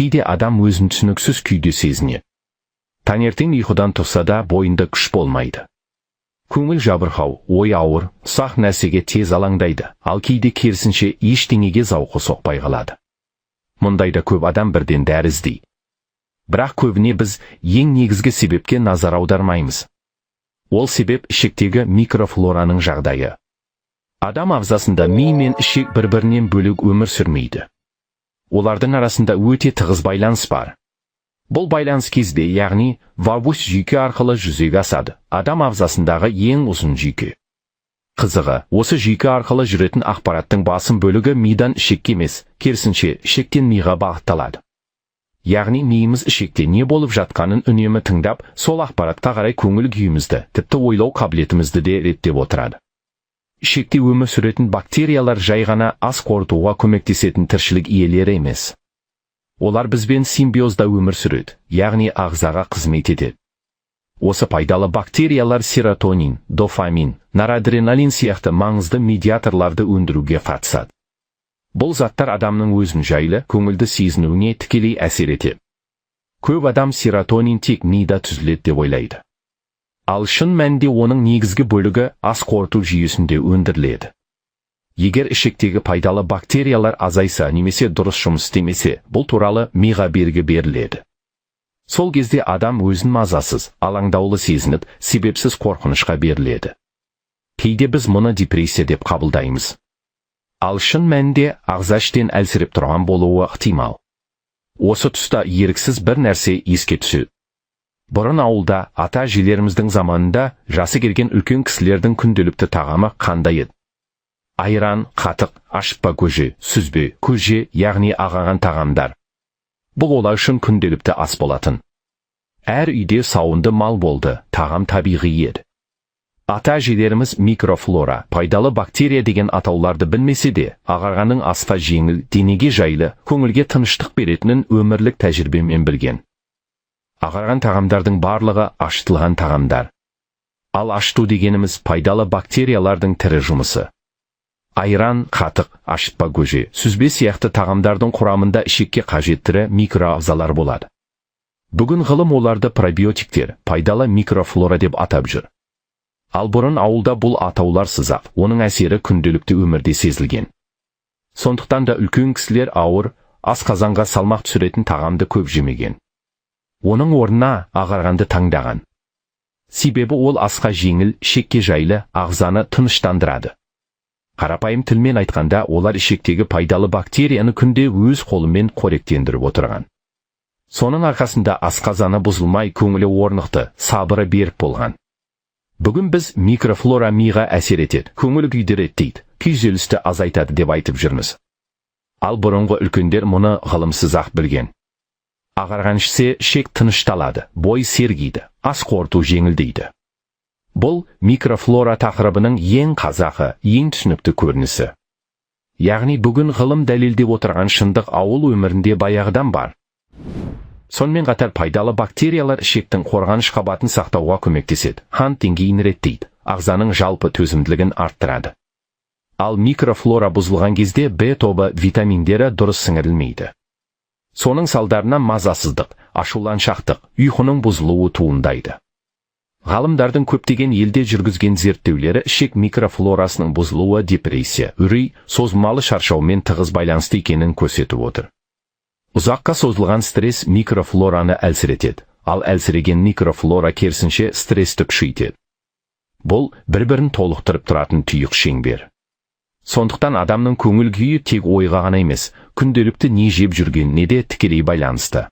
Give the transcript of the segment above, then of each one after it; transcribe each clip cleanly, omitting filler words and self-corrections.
кейде адам өзін түсініксіз күйде сезінеді. Таңертең ұйқыдан тұрса да бойында күш болмайды. Көңіл жабырқау, ой ауыр, ұсақ нәрсеге тез алаңдайды, ал кейде керісінше ештеңеге зауқы соқпай қалады. Мұндайда көп адам бірден дәрі іздейді. Бірақ көбіне біз ең негізгі себепке назар аудармаймыз. Ол себеп ішектегі микрофлораның жағдайы. Адам ағзасында ми мен ішек бір-бірінен бөлек өмір сүрмейді. Олардың арасында өте тығыз байланыс бар. Бұл байланыс кезде, яғни вагус жүйке арқылы жүзеге асады. Адам ағзасындағы ең ұзын жүйке. Қызығы, осы жүйке арқылы жүретін ақпараттың басым бөлігі мидан ішекке емес, керісінше ішектен миға бағытталады. Яғни миымыз ішекте не болып жатқанын үнемі тыңдап, сол ақпаратқа қарай көңіл күйімізді, тіпті ойлау қабілетімізді де реттеп отырады. Ішекте өмір сүретін бактериялар жай ғана ас қорытуға көмектесетін тіршілік иелері емес. Олар бізбен симбиозда өмір сүреді, яғни ағзаға қызмет етеді. Осы пайдалы бактериялар серотонин, дофамин, норадреналин сияқты маңызды медиаторларды өндіруге қатысады. Бұл заттар адамның өзін жайлы, көңілді сезінуіне тікелей әсер етеді. Көп адам серотонин тек мида түзіледі деп ойлайды. Ал шын мәнінде оның негізгі бөлігі ас қорыту жүйесінде өндіріледі. Егер ішектегі пайдалы бактериялар азайса немесе дұрыс жұмыс істемесе, бұл туралы миға белгі беріледі. Сол кезде адам өзін мазасыз, алаңдаулы сезініп, себепсіз қорқынышқа беріледі. Кейде біз мұны депрессия деп қабылдаймыз. Ал шын мәнінде ағза іштен әлсіреп тұрған болуы ықтимал. Осы тұста еріксіз бір нәрсе еске түседі. Бұрын ауылда ата-әжелеріміздің заманында жасы келген үлкен кісілердің күнделікті тағамы қандай еді? Айран, қатық, ашытпа көже, сүзбе, көже, яғни ағарған тағамдар. Бұл олар үшін күнделікті ас болатын. Әр үйде сауынды мал болды, тағам табиғи еді. Ата-әжелеріміз микрофлора, пайдалы бактерия деген атауларды білмесе де, ағарғанның асқа жеңіл, денеге жайлы, көңілге тыныштық беретінін өмірлік тәжірибемен білген. Ағарған тағамдардың барлығы ашытылған тағамдар. Ал ашыту дегеніміз пайдалы бактериялардың тірі жұмысы. Айран, қатық, ашытпа көже, сүзбе сияқты тағамдардың құрамында ішекке қажеттірі микроағзалар болады. Бүгін ғылым оларды пробиотиктер, пайдалы микрофлора деп атап жүр. Ал бұрын ауылда бұл атаулар сызақ, оның әсері күнделікті өмірде сезілген. Сондықтан да үлкен кісілер ауыр, асқазанға салмақ түсіретін тағамды көп жемеген. Оның орнына ағарғанды таңдаған. Себебі ол асқа жеңіл, ішекке жайлы, ағзаны тыныштандырады. Қарапайым тілмен айтқанда, олар ішектегі пайдалы бактерияны күнде өз қолымен қоректендіріп отырған. Соның арқасында асқазаны бұзылмай, көңілі орнықты, сабыры берік болған. Бүгін біз микрофлора миға әсер етеді, көңіл күйді реттейді, күйзелісті азайтады деп айтып жүрміз. Ал бұрынғы үлкендер мұны ғылымсыз-ақ білген. Ағарған ішсе ішек тынышталады, бой сергиді, ас қорыту жеңілдейді. Бұл микрофлора тақырыбының ең қазақы, ең түсінікті көрінісі. Яғни бүгін ғылым дәлелдеп отырған шындық ауыл өмірінде баяғыдан бар. Сонымен қатар пайдалы бактериялар ішектің қорғаныш қабатын сақтауға көмектеседі, қан деңгейін реттейді, ағзаның жалпы төзімділігін арттырады. Ал микрофлора бұзылған кезде В тобы витаминдері дұрыс сіңірілмейді. Соның салдарынан мазасыздық, ашуланшақтық, ұйқының бұзылуы туындайды. Ғалымдардың көптеген елде жүргізген зерттеулері ішек микрофлорасының бұзылуы депрессия, үрей, созылмалы шаршаумен тығыз байланысты екенін көрсетіп отыр. Ұзаққа созылған стресс микрофлораны әлсіретеді, ал әлсіреген микрофлора керісінше стрессті күшейтеді. Бұл бір-бірін толықтырып тұратын тұйық шеңбер. Сондықтан адамның көңіл күйі тек ойға ғана емес, күнделікті не жеп жүргеніне де тікелей байланысты.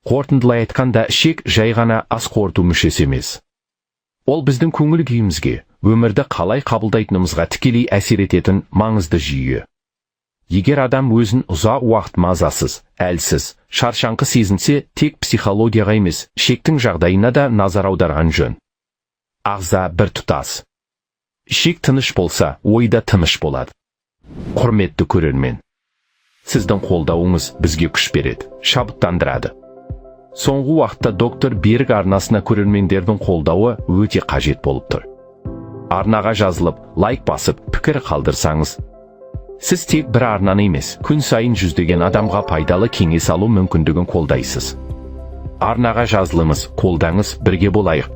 Қорытындылай айтқанда, ішек жай ғана ас қорыту мүшесі емес. Ол біздің көңіл күйімізге, өмірді қалай қабылдайтынымызға тікелей әсер ететін маңызды жүйе. Егер адам өзін ұзақ уақыт мазасыз, әлсіз, шаршаңқы сезінсе, тек психологияға емес, ішектің жағдайына да назар аударған жөн. Ағза бір тұтас. Ішек тыныш болса, ойда тыныш болады. Құрметті көрермен, сіздің қолдауыңыз бізге күш береді, шабыттандырады. Соңғы уақытта доктор Берік арнасына көрермендердің қолдауы өте қажет болып тұр. Арнаға жазылып, лайк басып, пікір қалдырсаңыз, Siz tек bir арнаны емес, күн сайын жүздеген адамға пайдалы кеңес алу мүмкіндігін қолдайсыз. Арнаға жазылыңыз, қолдаңыз, бірге болайық.